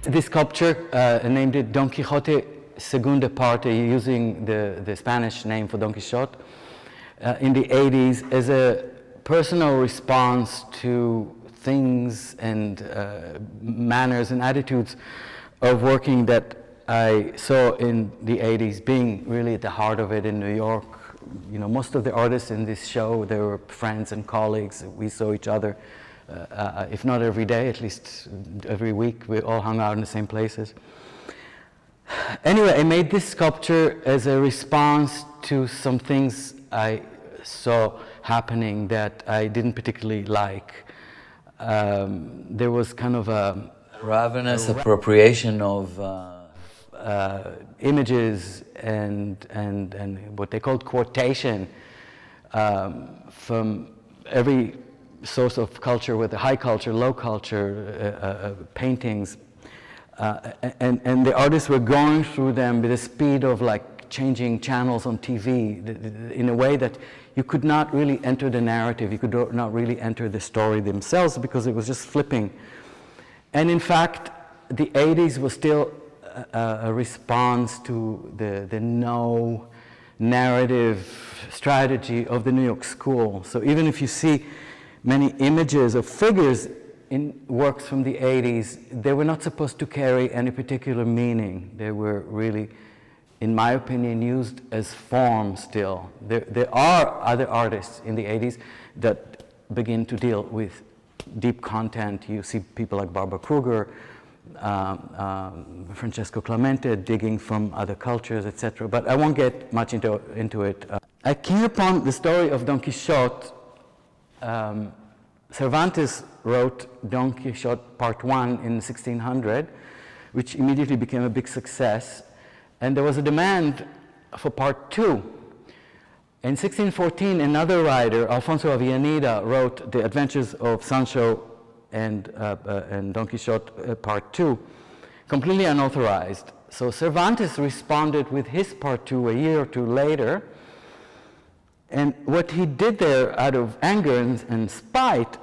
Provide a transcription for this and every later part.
This sculpture, named it Don Quixote Segunda Parte, using the Spanish name for Don Quixote, in the 80s as a personal response to things and manners and attitudes of working that I saw in the 80s, being really at the heart of it in New York. You know, most of the artists in this show, they were friends and colleagues. We saw each other, if not every day, at least every week. We all hung out in the same places. Anyway, I made this sculpture as a response to some things I saw happening that I didn't particularly like. There was kind of a ravenous appropriation of images and what they called quotation from every source of culture, whether high culture, low culture, paintings. And the artists were going through them with the speed of like changing channels on TV in a way that you could not really enter the narrative, you could not really enter the story themselves because it was just flipping. And in fact, the 80s was still a response to the no narrative strategy of the New York school. So even if you see many images of figures in works from the 80s, they were not supposed to carry any particular meaning. They were really, in my opinion, used as form still. There are other artists in the 80s that begin to deal with deep content. You see people like Barbara Kruger, Francesco Clemente digging from other cultures, etc. But I won't get much into it. I came upon the story of Don Quixote. Cervantes wrote Don Quixote Part 1 in 1600, which immediately became a big success. And there was a demand for Part 2. In 1614, another writer, Alfonso Avellaneda, wrote The Adventures of Sancho and Don Quixote Part 2, completely unauthorized. So Cervantes responded with his Part 2 a year or two later. And what he did there out of anger and spite,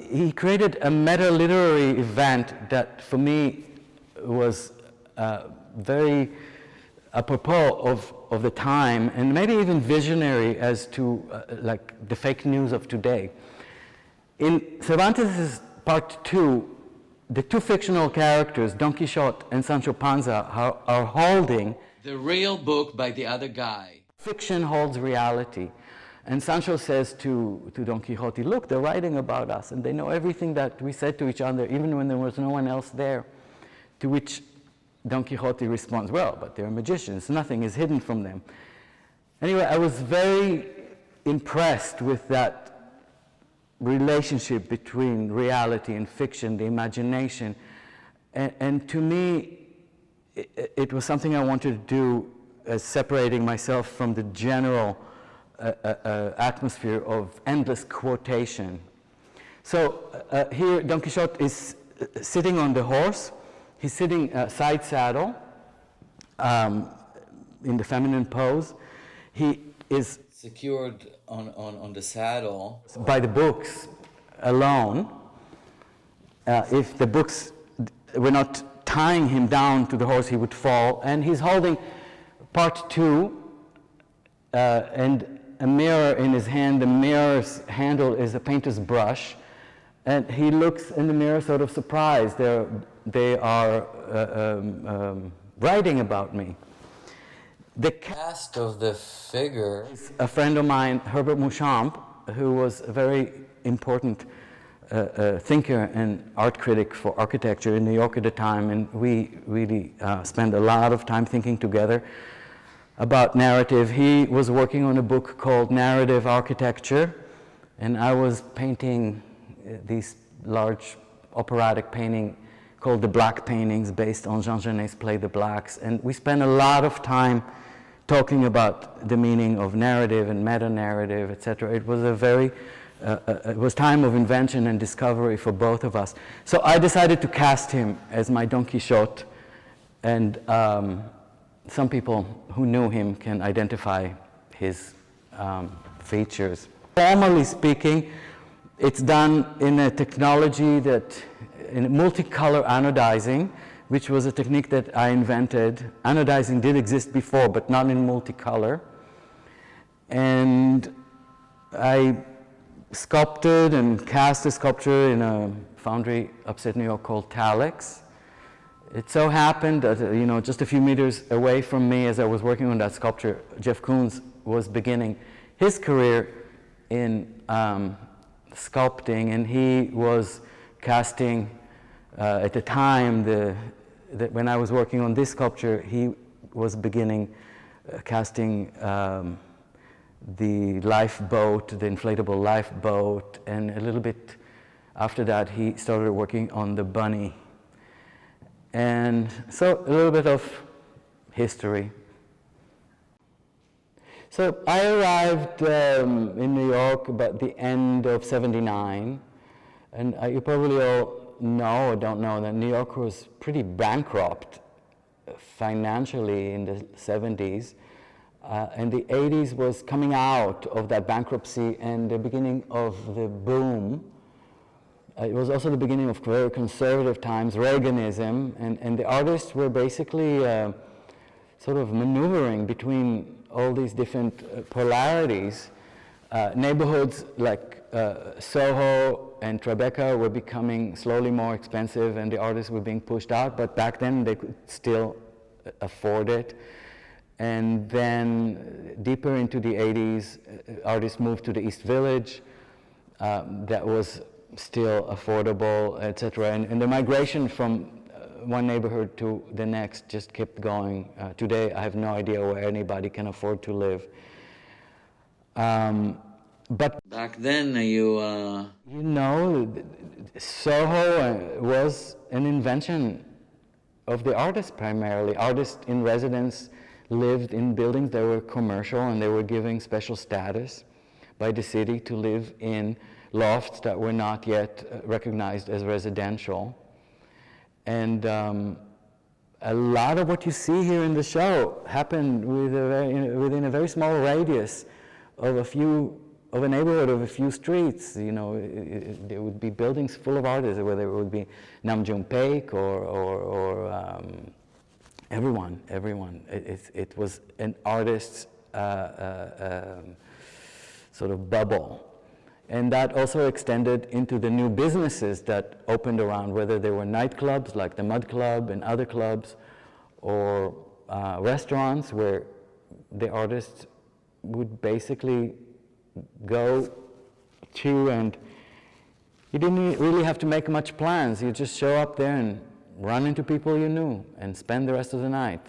he created a meta-literary event that for me was very apropos of the time and maybe even visionary as to like the fake news of today. In Cervantes' Part 2, the two fictional characters, Don Quixote and Sancho Panza, are holding the real book by the other guy. Fiction holds reality. And Sancho says to Don Quixote, look, they're writing about us, and they know everything that we said to each other, even when there was no one else there. To which Don Quixote responds, well, but they're magicians, nothing is hidden from them. Anyway, I was very impressed with that relationship between reality and fiction, the imagination. And to me, it was something I wanted to do as separating myself from the general atmosphere of endless quotation. So here Don Quixote is sitting on the horse. He's sitting side saddle in the feminine pose. He is secured on the saddle by the books alone. If the books were not tying him down to the horse, he would fall. And he's holding Part 2 and a mirror in his hand. The mirror's handle is a painter's brush. And he looks in the mirror sort of surprised. They are writing about me. The cast of the figure is a friend of mine, Herbert Mouchamp, who was a very important thinker and art critic for architecture in New York at the time, and we really spent a lot of time thinking together about narrative. He was working on a book called Narrative Architecture, and I was painting these large operatic painting called the Black Paintings, based on Jean Genet's play The Blacks. And we spent a lot of time talking about the meaning of narrative and meta-narrative, etc. It was a very, it was time of invention and discovery for both of us. So I decided to cast him as my Don Quixote, and some people who knew him can identify his features. Formally speaking, it's done in a technology that in multicolor anodizing, which was a technique that I invented. Anodizing did exist before, but not in multicolor. And I sculpted and cast a sculpture in a foundry upstate New York called Talix. It so happened that, just a few meters away from me as I was working on that sculpture, Jeff Koons was beginning his career in sculpting, and he was casting, at the time, when I was working on this sculpture, he was beginning casting the lifeboat, the inflatable lifeboat, and a little bit after that he started working on the bunny. And so a little bit of history. So I arrived in New York about the end of '79, and you probably all know or don't know that New York was pretty bankrupt financially in the '70s. And the '80s was coming out of that bankruptcy and the beginning of the boom. It was also the beginning of very conservative times, Reaganism, and the artists were basically sort of maneuvering between all these different polarities. Neighborhoods like Soho and Tribeca were becoming slowly more expensive, and the artists were being pushed out, but back then they could still afford it. And then deeper into the '80s, artists moved to the East Village. That was still affordable, etc. And the migration from one neighborhood to the next just kept going. Today, I have no idea where anybody can afford to live. But back then, Soho was an invention of the artists primarily. Artists in residence lived in buildings that were commercial, and they were given special status by the city to live in lofts that were not yet recognized as residential. And a lot of what you see here in the show happened within a very small radius of a neighborhood of a few streets. There would be buildings full of artists, whether it would be Nam June Paik or everyone. It was an artist's sort of bubble. And that also extended into the new businesses that opened around, whether they were nightclubs like the Mud Club and other clubs, or restaurants where the artists would basically go to, and you didn't really have to make much plans. You just show up there and run into people you knew and spend the rest of the night.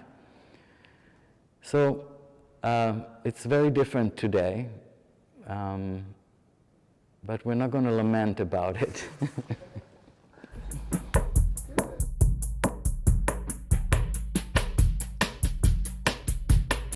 So it's very different today. But we're not going to lament about it.